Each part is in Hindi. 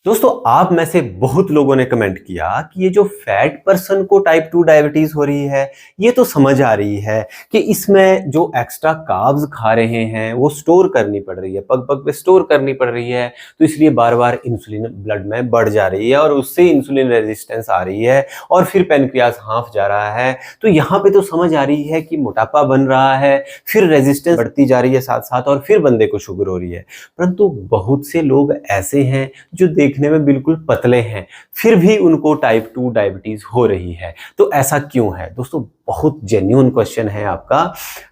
दोस्तों आप में से बहुत लोगों ने कमेंट किया कि ये जो फैट पर्सन को टाइप 2 डायबिटीज हो रही है, ये तो समझ आ रही है कि इसमें जो एक्स्ट्रा कार्ब्स खा रहे हैं वो स्टोर करनी पड़ रही है, पग पग पे स्टोर करनी पड़ रही है, तो इसलिए बार बार इंसुलिन ब्लड में बढ़ जा रही है और उससे इंसुलिन रेजिस्टेंस आ रही है और फिर पेनक्रियाज हाँफ जा रहा है। तो यहाँ पे तो समझ आ रही है कि मोटापा बन रहा है, फिर रेजिस्टेंस बढ़ती जा रही है साथ साथ और फिर बंदे को शुगर हो रही है। परंतु बहुत से लोग ऐसे हैं जो देखने में बिल्कुल पतले हैं, फिर भी उनको टाइप 2 डायबिटीज हो रही है। तो ऐसा क्यों है दोस्तों? बहुत जेन्युइन क्वेश्चन है आपका।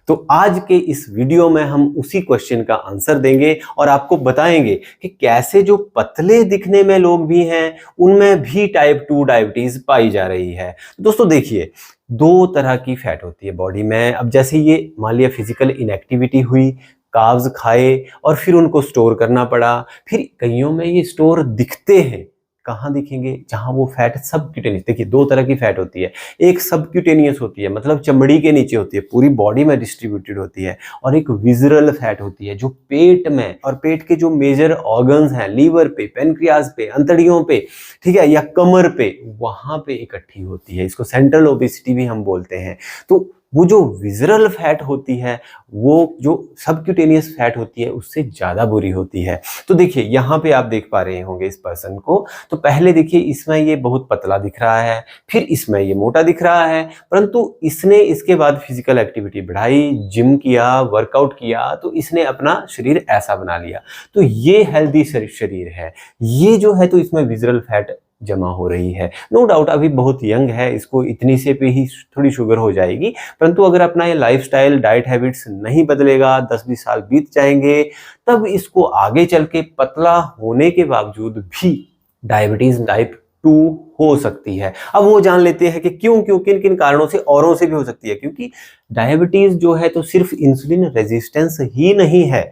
तो आज के इस वीडियो में हम उसी क्वेश्चन का आंसर देंगे और आपको बताएंगे कि कैसे जो पतले दिखने में लोग भी हैं उनमें भी टाइप 2 डायबिटीज पाई जा रही है। दोस्तों देखिए, दो तरह की फैट होती है बॉडी में। अब जैसे ये मान लिया फिजिकल इनएक्टिविटी हुई, कार्ब्स खाए और फिर उनको स्टोर करना पड़ा, फिर कईयों में ये स्टोर दिखते हैं। कहाँ दिखेंगे? जहां वो फैट सबक्यूटेनियस, देखिए दो तरह की फैट होती है। एक सबक्यूटेनियस होती है, मतलब चमड़ी के नीचे होती है, पूरी बॉडी में डिस्ट्रीब्यूटेड होती है, और एक विजरल फैट होती है जो पेट में और पेट के जो मेजर ऑर्गन्स हैं, लीवर पे, पेनक्रियाज पे, अंतड़ियों पे, ठीक है, या कमर पे, वहां पे इकट्ठी होती है। इसको सेंट्रल ओबेसिटी भी हम बोलते हैं। तो वो जो विजरल फैट होती है, वो जो सबक्यूटेनियस फैट होती है उससे ज्यादा बुरी होती है। तो देखिए यहाँ पे आप देख पा रहे होंगे इस पर्सन को। तो पहले देखिए इसमें ये बहुत पतला दिख रहा है, फिर इसमें ये मोटा दिख रहा है, परंतु इसने इसके बाद फिजिकल एक्टिविटी बढ़ाई, जिम किया, वर्कआउट किया, तो इसने अपना शरीर ऐसा बना लिया। तो ये हेल्दी शरीर है। ये जो है तो इसमें विजरल फैट जमा हो रही है। नो डाउट अभी बहुत यंग है, इसको इतनी से पे ही थोड़ी शुगर हो जाएगी, परंतु अगर अपना ये लाइफस्टाइल, डाइट हैबिट्स नहीं बदलेगा, 10-20 साल बीत जाएंगे, तब इसको आगे चल के पतला होने के बावजूद भी डायबिटीज टाइप 2 हो सकती है। अब वो जान लेते हैं कि क्यों क्यों किन किन कारणों से, औरों से भी हो सकती है। क्योंकि डायबिटीज जो है तो सिर्फ इंसुलिन रेजिस्टेंस ही नहीं है,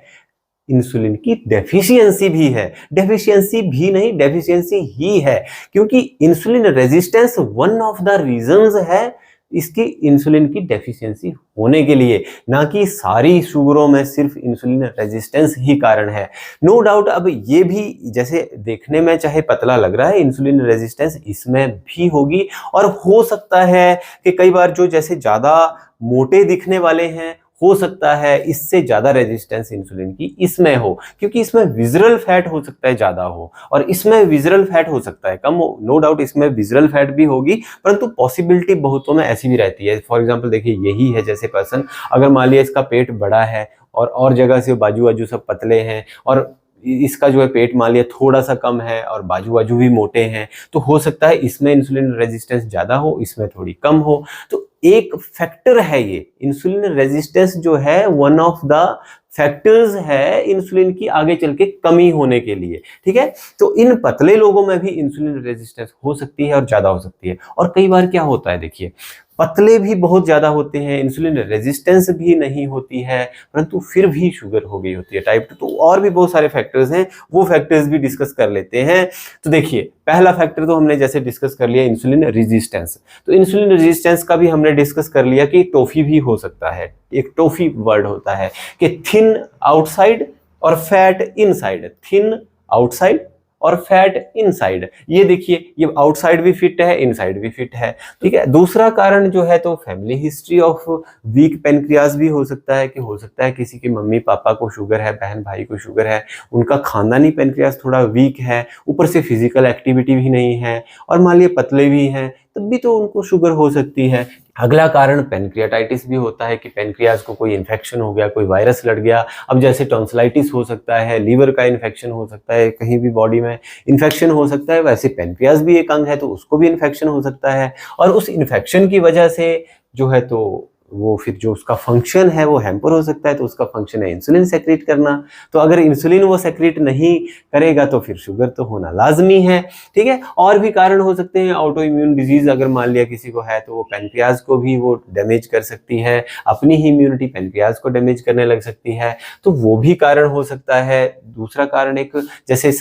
इंसुलिन की डेफिशिएंसी भी है। डेफिशिएंसी भी नहीं, डेफिशिएंसी ही है, क्योंकि insulin resistance one of the reasons है इसकी इंसुलिन की डेफिशिएंसी होने के लिए, ना कि सारी शुगरों में सिर्फ इंसुलिन रेजिस्टेंस ही कारण है। नो डाउट अब ये भी जैसे देखने में चाहे पतला लग रहा है, इंसुलिन रेजिस्टेंस इसमें भी होगी। और हो सकता है कि कई बार जो जैसे ज्यादा मोटे दिखने वाले हैं, हो सकता है इससे ज्यादा रेजिस्टेंस इंसुलिन की इसमें हो, क्योंकि इसमें विजरल फैट हो सकता है ज्यादा हो और इसमें विजरल फैट हो सकता है कम हो। नो डाउट इसमें विजरल फैट भी होगी, परंतु पॉसिबिलिटी बहुतों में ऐसी भी रहती है। फॉर एग्जांपल देखिए यही है जैसे पर्सन, अगर मान लिया इसका पेट बड़ा है और जगह से बाजू बाजू सब पतले हैं, और इसका जो है पेट मान लिया थोड़ा सा कम है और बाजू बाजू भी मोटे हैं, तो हो सकता है इसमें इंसुलिन रेजिस्टेंस ज्यादा हो, इसमें थोड़ी कम हो। तो एक फैक्टर है ये इंसुलिन रेजिस्टेंस जो है, वन ऑफ द फैक्टर्स है इंसुलिन की आगे चल के कमी होने के लिए। ठीक है, तो इन पतले लोगों में भी इंसुलिन रेजिस्टेंस हो सकती है और ज्यादा हो सकती है। और कई बार क्या होता है, देखिए पतले भी बहुत ज्यादा होते हैं, इंसुलिन रेजिस्टेंस भी नहीं होती है, परंतु फिर भी शुगर हो गई होती है टाइप 2। तो और भी बहुत सारे फैक्टर्स हैं, वो फैक्टर्स भी डिस्कस कर लेते हैं। तो देखिए पहला फैक्टर तो हमने जैसे डिस्कस कर लिया इंसुलिन रेजिस्टेंस। तो इंसुलिन रेजिस्टेंस का भी हमने डिस्कस कर लिया कि टॉफी भी हो सकता है। एक टॉफी वर्ड होता है कि थिन आउटसाइड और फैट इनसाइड, थिन आउटसाइड और फैट इनसाइड। ये देखिए ये आउटसाइड भी फिट है, इनसाइड भी फिट है। ठीक है, दूसरा कारण जो है तो family history of weak pancreas भी हो सकता है, कि हो सकता है किसी के मम्मी पापा को शुगर है, बहन भाई को शुगर है, उनका खानदानी पेनक्रियाज थोड़ा वीक है, ऊपर से फिजिकल एक्टिविटी भी नहीं है और मान लिया पतले भी हैं, तब भी तो उनको शुगर हो सकती है। अगला कारण पेनक्रियाटाइटिस भी होता है कि पेनक्रियाज को कोई इन्फेक्शन हो गया, कोई वायरस लड़ गया। अब जैसे टॉन्सिलाइटिस हो सकता है, लीवर का इन्फेक्शन हो सकता है, कहीं भी बॉडी में इन्फेक्शन हो सकता है, वैसे पेनक्रियाज भी एक अंग है तो उसको भी इन्फेक्शन हो सकता है। और उस इन्फेक्शन की वजह से जो है तो वो फिर जो उसका फंक्शन है वो हैम्पर हो सकता है। तो उसका फंक्शन है इंसुलिन सेक्रेट करना। तो अगर इंसुलिन वो सेक्रेट नहीं करेगा तो फिर शुगर तो होना लाजमी है। ठीक है, और भी कारण हो सकते हैं। ऑटो इम्यून डिजीज अगर मान लिया किसी को है तो वो पेनक्रियाज को भी वो डैमेज कर सकती है, अपनी ही इम्यूनिटी पेनक्रियाज को डैमेज करने लग सकती है, तो वो भी कारण हो सकता है। दूसरा कारण एक जैसे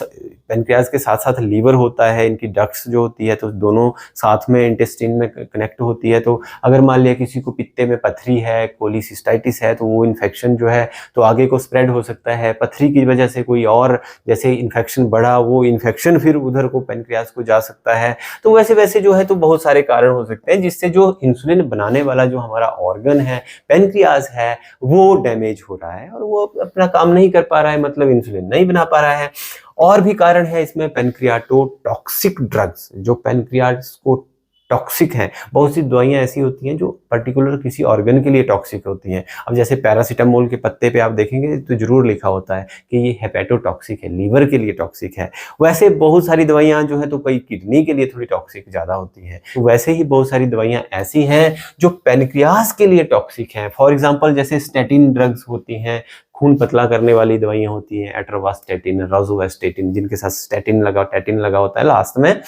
पेनक्रियाज के साथ साथ लीवर होता है, इनकी डक्ट्स जो होती है तो दोनों साथ में इंटेस्टाइन में कनेक्ट होती है। तो अगर मान लिया किसी को पित्ते में में पथरी है, कोलिसिस्टाइटिस है, तो वो इन्फेक्शन जो है तो आगे को स्प्रेड हो सकता है। पथरी की वजह से कोई और जैसे इन्फेक्शन बढ़ा, वो इन्फेक्शन फिर उधर को पेनक्रियाज को जा सकता है। तो वैसे वैसे जो है तो बहुत सारे कारण हो सकते हैं जिससे जो इंसुलिन बनाने वाला जो हमारा ऑर्गन है, पेनक्रियाज है, वो डैमेज हो रहा है और वो अपना काम नहीं कर पा रहा है, मतलब इंसुलिन नहीं बना पा रहा है। और भी कारण है इसमें पेनक्रियाटोटॉक्सिक ड्रग्स, जो पेनक्रियाज को टॉक्सिक हैं। बहुत सी दवाइयां ऐसी होती हैं जो पर्टिकुलर किसी ऑर्गन के लिए टॉक्सिक होती हैं। अब जैसे पैरासीटामोल के पत्ते पे आप देखेंगे तो जरूर लिखा होता है कि ये हेपेटोटॉक्सिक है, लीवर के लिए टॉक्सिक है। वैसे बहुत सारी दवाइयां जो है तो कई किडनी के लिए थोड़ी टॉक्सिक ज्यादा होती हैं। तो वैसे ही बहुत सारी दवाइयां ऐसी हैं जो पेनक्रियाज के लिए टॉक्सिक हैं। फॉर एग्जाम्पल जैसे स्टेटिन ड्रग्स होती हैं, खून पतला करने वाली दवाइयां होती हैं, एट्रोवास्टेटिन, रोजुवास्टेटिन, जिनके साथ स्टेटिन लगा होता है लास्ट में,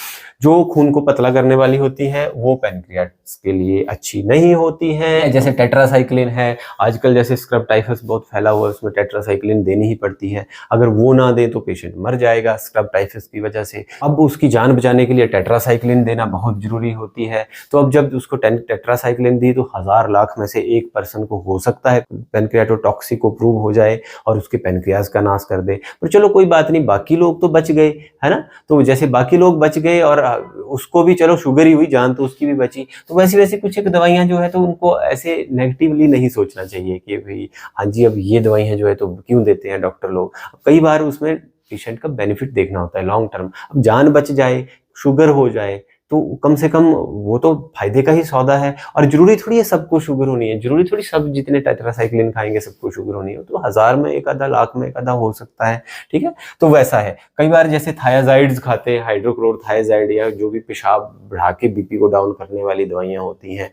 जो खून को पतला करने वाली होती है, वो पेनक्रियाज के लिए अच्छी नहीं होती है। जैसे टेट्रासाइक्लिन है, आजकल जैसे स्क्रब टाइफस बहुत फैला हुआ है, उसमें टेट्रासाइक्लिन देनी ही पड़ती है। अगर वो ना दे तो पेशेंट मर जाएगा स्क्रब टाइफस की वजह से। अब उसकी जान बचाने के लिए टेट्रासाइक्लिन देना बहुत जरूरी होती है। तो अब जब उसको टेट्रासाइक्लिन दी तो 1000 लाख में से एक पर्सन को हो सकता है पेनक्रियाटोटॉक्सिक को प्रूव हो जाए और उसके पेनक्रियाज का नाश कर दे। पर चलो कोई बात नहीं, बाकी लोग तो बच गए, है ना। तो जैसे बाकी लोग बच गए और उसको भी चलो शुगर ही हुई, जान तो उसकी भी बची। तो वैसी वैसी कुछ एक दवाइयां जो है तो उनको ऐसे नेगेटिवली नहीं सोचना चाहिए कि भाई हाँ जी अब ये दवाइयां जो है तो क्यों देते हैं डॉक्टर लोग। कई बार उसमें पेशेंट का बेनिफिट देखना होता है लॉन्ग टर्म। अब जान बच जाए, शुगर हो जाए तो कम से कम वो तो फायदे का ही सौदा है। और जरूरी थोड़ी है सबको शुगर होनी है, जरूरी थोड़ी सब जितने टेट्रासाइक्लिन खाएंगे सबको शुगर होनी है। तो 1000 में एक आधा, लाख में एक आधा हो सकता है, ठीक है। तो वैसा है। कई बार जैसे थायाजाइड्स खाते हैं, हाइड्रोक्लोरोथायाजाइड, या जो भी पेशाब बढ़ा के बीपी को डाउन करने वाली दवाइयां होती हैं,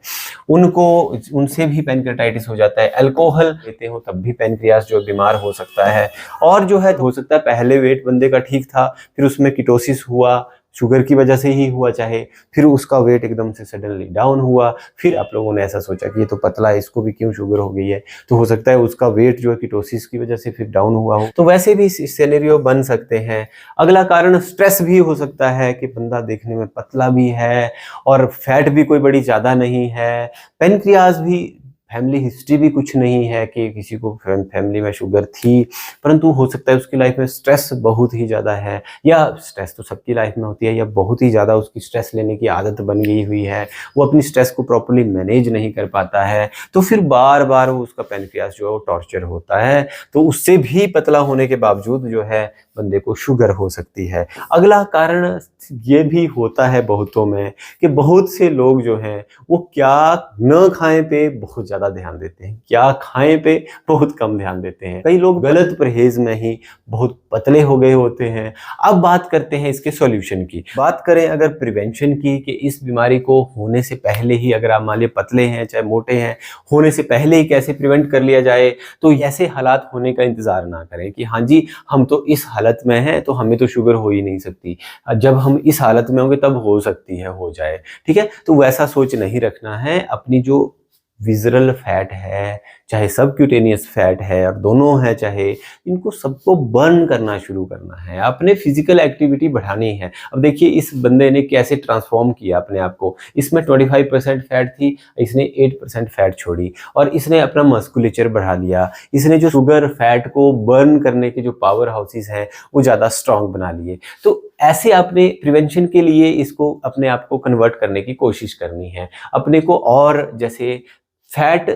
उनसे भी पेनक्रियाटाइटिस हो जाता है। अल्कोहल लेते हो तब भी पेनक्रियास जो बीमार हो सकता है। और जो है हो सकता है पहले वेट बंदे का ठीक था, फिर उसमें कीटोसिस हुआ, शुगर की वजह से ही हुआ चाहे, फिर उसका वेट एकदम से सडनली डाउन हुआ, फिर आप लोगों ने ऐसा सोचा कि ये तो पतला है, इसको भी क्यों शुगर हो गई है। तो हो सकता है उसका वेट जो है कीटोसिस की वजह से फिर डाउन हुआ हो। तो वैसे भी सिनेरियो बन सकते हैं। अगला कारण स्ट्रेस भी हो सकता है कि बंदा देखने में पतला भी है और फैट भी कोई बड़ी ज्यादा नहीं है, पेनक्रियाज भी, फैमिली हिस्ट्री भी कुछ नहीं है कि किसी को फैमिली में शुगर थी, परंतु हो सकता है उसकी लाइफ में स्ट्रेस बहुत ही ज़्यादा है, या स्ट्रेस तो सबकी लाइफ में होती है, या बहुत ही ज़्यादा उसकी स्ट्रेस लेने की आदत बन गई हुई है, वो अपनी स्ट्रेस को प्रॉपर्ली मैनेज नहीं कर पाता है। तो फिर बार बार वो उसका पेनक्रियास जो है वो टॉर्चर होता है। तो उससे भी पतला होने के बावजूद जो है बंदे को शुगर हो सकती है। अगला कारण ये भी होता है बहुतों में कि बहुत से लोग जो हैं वो क्या न खाएं पे बहुत ज्यादा ध्यान देते हैं, क्या खाएं पे बहुत कम ध्यान देते हैं। कई लोग गलत परहेज में ही बहुत पतले हो गए होते हैं। अब बात करते हैं इसके सॉल्यूशन की। बात करें अगर प्रिवेंशन की, कि इस बीमारी को होने से पहले ही, अगर आप मान लीजिए पतले हैं चाहे मोटे हैं, होने से पहले ही कैसे प्रिवेंट कर लिया जाए, तो ऐसे हालात होने का इंतजार ना करें कि हाँ जी हम तो इस हालत में हैं तो हमें तो शुगर हो ही नहीं सकती, जब हम इस हालत में होंगे तब हो सकती है, हो जाए, ठीक है। तो वैसा सोच नहीं रखना है। अपनी जो विजरल फैट है, चाहे सबक्यूटेनियस फैट है, और दोनों है चाहे, इनको सबको बर्न करना शुरू करना है, अपने फिजिकल एक्टिविटी बढ़ानी है। अब देखिए इस बंदे ने कैसे ट्रांसफॉर्म किया अपने आप को। इसमें 25% फैट थी, इसने 8% फैट छोड़ी और इसने अपना मस्कुलेचर बढ़ा लिया। इसने जो शुगर फैट को बर्न करने के जो पावर हाउसेस हैं वो ज़्यादा स्ट्रांग बना लिए। तो ऐसे आपने प्रिवेंशन के लिए इसको अपने आप को कन्वर्ट करने की कोशिश करनी है अपने को। और जैसे फैट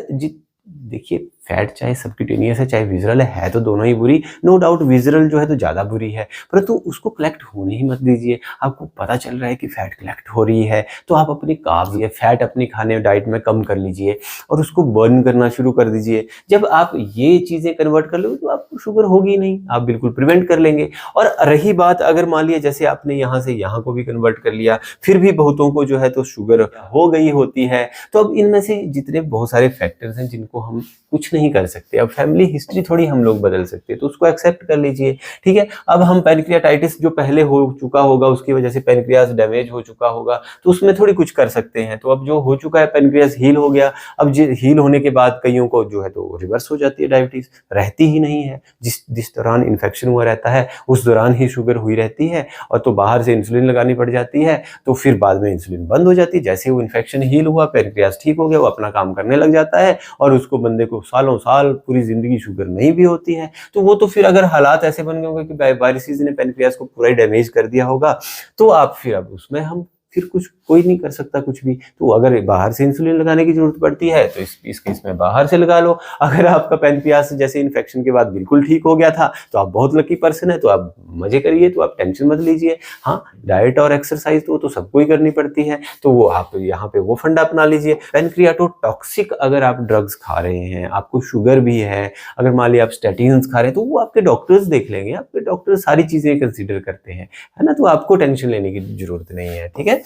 देखिए फैट चाहे सबक्यूटेनियस है चाहे विजरल है तो दोनों ही बुरी, नो डाउट विजरल जो है तो ज़्यादा बुरी है, परंतु उसको कलेक्ट होने ही मत दीजिए। आपको पता चल रहा है कि फैट कलेक्ट हो रही है तो आप अपने कार्ब्स या फैट अपने खाने डाइट में कम कर लीजिए और उसको बर्न करना शुरू कर दीजिए। जब आप ये चीज़ें कन्वर्ट कर लोगे तो आपको शुगर होगी नहीं, आप बिल्कुल प्रिवेंट कर लेंगे। और रही बात अगर मान लिया जैसे आपने यहाँ से यहाँ को भी कन्वर्ट कर लिया, फिर भी बहुतों को जो है तो शुगर हो गई होती है, तो अब इनमें से जितने बहुत सारे फैक्टर्स हैं जिनको हम कुछ नहीं कर सकते, अब फैमिली हिस्ट्री थोड़ी हम लोग बदल सकते हैं, तो उसको एक्सेप्ट कर लीजिए, ठीक है। अब हम पैनक्रियाटाइटिस जो पहले हो चुका होगा, उसकी वजह से पैनक्रियास डैमेज हो चुका होगा, तो उसमें थोड़ी कुछ कर सकते हैं। तो अब जो हो चुका है, पैनक्रियास हील हो गया, अब हील होने के बाद कईयों को जो है तो रिवर्स हो जाती है, डायबिटीज रहती ही नहीं है। जिस दौरान इन्फेक्शन हुआ रहता है उस दौरान ही शुगर हुई रहती है, और तो बाहर से इंसुलिन लगानी पड़ जाती है, तो फिर बाद में इंसुलिन बंद हो जाती है। जैसे वो इन्फेक्शन हील हुआ, पैनक्रियास ठीक हो गया, वो अपना काम करने लग जाता है, और उसको बंदे को सालों साल पूरी जिंदगी शुगर नहीं भी होती है। तो वो तो फिर अगर हालात ऐसे बन गए होंगे कि वायरसेस ने पैनक्रियास को पूरा ही डैमेज कर दिया होगा, तो आप फिर अब उसमें हम फिर कुछ कोई नहीं कर सकता कुछ भी। तो अगर बाहर से इंसुलिन लगाने की जरूरत पड़ती है तो इस केस में बाहर से लगा लो। अगर आपका पैनक्रियास जैसे इन्फेक्शन के बाद बिल्कुल ठीक हो गया था तो आप बहुत लकी पर्सन है, तो आप मजे करिए, तो आप टेंशन मत लीजिए। हाँ, डाइट और एक्सरसाइज तो सबको ही करनी पड़ती है, तो वो आप यहाँ पे वो फंडा अपना लीजिए। पैनक्रियाटोटॉक्सिक अगर आप ड्रग्स खा रहे हैं, आपको शुगर भी है, अगर मान लिया आप स्टैटिन्स खा रहे हैं, तो वो आपके डॉक्टर्स देख लेंगे, आपके डॉक्टर सारी चीजें कंसीडर करते हैं, है ना। तो आपको टेंशन लेने की जरूरत नहीं है, ठीक है।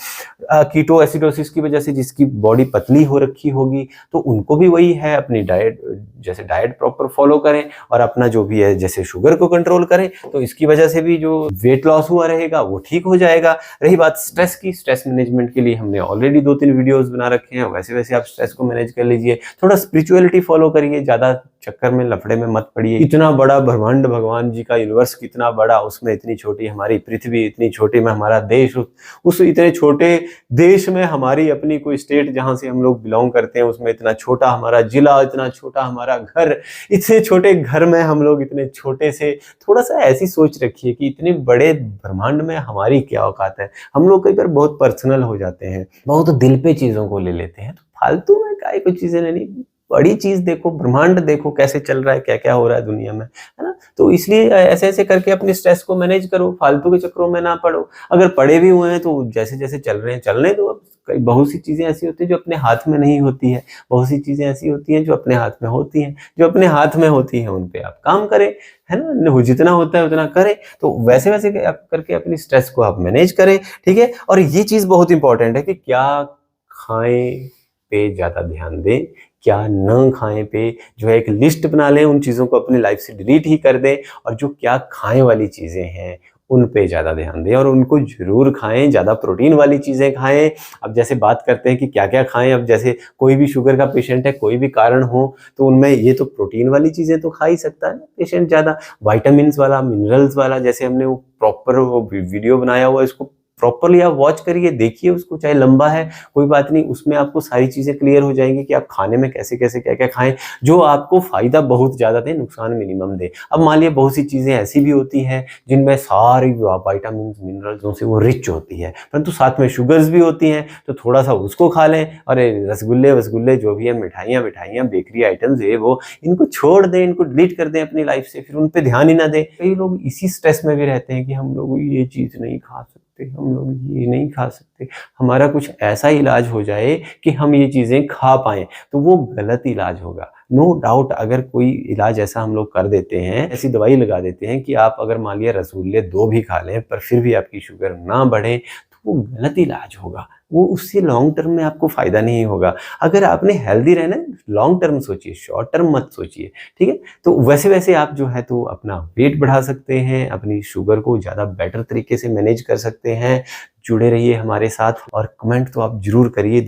कीटो एसिडोसिस की वजह से जिसकी बॉडी पतली हो रखी होगी, तो उनको भी वही है, अपनी डाइट जैसे डाइट प्रॉपर फॉलो करें और अपना जो भी है जैसे शुगर को कंट्रोल करें, तो इसकी वजह से भी जो वेट लॉस हुआ रहेगा वो ठीक हो जाएगा। रही बात स्ट्रेस की, स्ट्रेस मैनेजमेंट के लिए हमने ऑलरेडी 2-3 वीडियोस बना रखे हैं, वैसे वैसे आप स्ट्रेस को मैनेज कर लीजिए। थोड़ा स्पिरिचुअलिटी फॉलो करिए, ज्यादा चक्कर में लफड़े में मत पड़िए। इतना बड़ा ब्रह्मांड, भगवान जी का यूनिवर्स कितना बड़ा, उसमें इतनी छोटी हमारी पृथ्वी, इतनी छोटी में हमारा देश, उस इतने छोटे देश में हमारी अपनी कोई स्टेट जहां से हम लोग बिलोंग करते हैं, उसमें इतना छोटा हमारा जिला, इतना छोटा हमारा घर, इतने छोटे घर में हम लोग इतने छोटे से, थोड़ा सा ऐसी सोच रखिए कि इतने बड़े ब्रह्मांड में हमारी क्या औकात है। हम लोग कई बार बहुत पर्सनल हो जाते हैं, बहुत दिल पे चीजों को ले लेते हैं, तो फालतू में काहे कोई चीजें लेनी, बड़ी चीज देखो, ब्रह्मांड देखो कैसे चल रहा है, क्या क्या हो रहा है दुनिया में, है ना। तो इसलिए ऐसे ऐसे करके अपनी स्ट्रेस को मैनेज करो, फालतू के चक्करों में ना पड़ो। अगर पड़े भी हुए हैं तो जैसे जैसे चल रहे हैं चलने दो। अब बहुत सी चीजें ऐसी होती है जो अपने हाथ में नहीं होती है, बहुत सी चीजें ऐसी होती हैं जो अपने हाथ में होती हैं, जो अपने हाथ में होती हैं उन पे आप काम करें, है ना। जितना होता है उतना करें, तो वैसे वैसे करके अपनी स्ट्रेस को आप मैनेज करें, ठीक है। और ये चीज बहुत इंपॉर्टेंट है कि क्या खाएं पे ज्यादा ध्यान दें, क्या न खाएं पे जो है एक लिस्ट बना लें, उन चीज़ों को अपनी लाइफ से डिलीट ही कर दें, और जो क्या खाएं वाली चीज़ें हैं उन पे ज़्यादा ध्यान दें, और उनको जरूर खाएं, ज़्यादा प्रोटीन वाली चीज़ें खाएं। अब जैसे बात करते हैं कि क्या क्या खाएं, अब जैसे कोई भी शुगर का पेशेंट है, कोई भी कारण हो, तो उनमें ये तो प्रोटीन वाली चीज़ें तो खा ही सकता है पेशेंट ज़्यादा, वाइटामिन वाला, मिनरल्स वाला, जैसे हमने वो प्रॉपर वो वीडियो बनाया हुआ है, इसको प्रॉपरली आप वॉच करिए, देखिए उसको, चाहे लंबा है कोई बात नहीं, उसमें आपको सारी चीजें क्लियर हो जाएंगी कि आप खाने में कैसे कैसे क्या क्या खाएं जो आपको फायदा बहुत ज्यादा दे, नुकसान मिनिमम दे। अब मान लिया बहुत सी चीजें ऐसी भी होती हैं जिनमें सारी वाइटामिन मिनरल्स से वो रिच होती है, परंतु साथ में शुगर्स भी होती हैं, तो थोड़ा सा उसको खा लें। और रसगुल्ले वसगुल्ले जो भी है, मिठाइयाँ बेकरी आइटम्स ये वो, इनको छोड़ दें, इनको डिलीट कर दें अपनी लाइफ से, फिर उन पर ध्यान ही ना दें। कई लोग इसी स्ट्रेस में भी रहते हैं कि हम लोग ये चीज नहीं खा सकते, हम लोग ये नहीं खा सकते, हमारा कुछ ऐसा इलाज हो जाए कि हम ये चीजें खा पाएं, तो वो गलत इलाज होगा। नो डाउट, अगर कोई इलाज ऐसा हम लोग कर देते हैं, ऐसी दवाई लगा देते हैं कि आप अगर मान लिया रसगुल्ले 2 भी खा लें पर फिर भी आपकी शुगर ना बढ़े, तो वो गलत इलाज होगा, वो उससे लॉन्ग टर्म में आपको फायदा नहीं होगा। अगर आपने हेल्दी रहना है, लॉन्ग टर्म सोचिए, शॉर्ट टर्म मत सोचिए, ठीक है। तो वैसे वैसे आप जो है तो अपना वेट बढ़ा सकते हैं, अपनी शुगर को ज़्यादा बेटर तरीके से मैनेज कर सकते हैं। जुड़े रहिए हमारे साथ, और कमेंट तो आप जरूर करिए।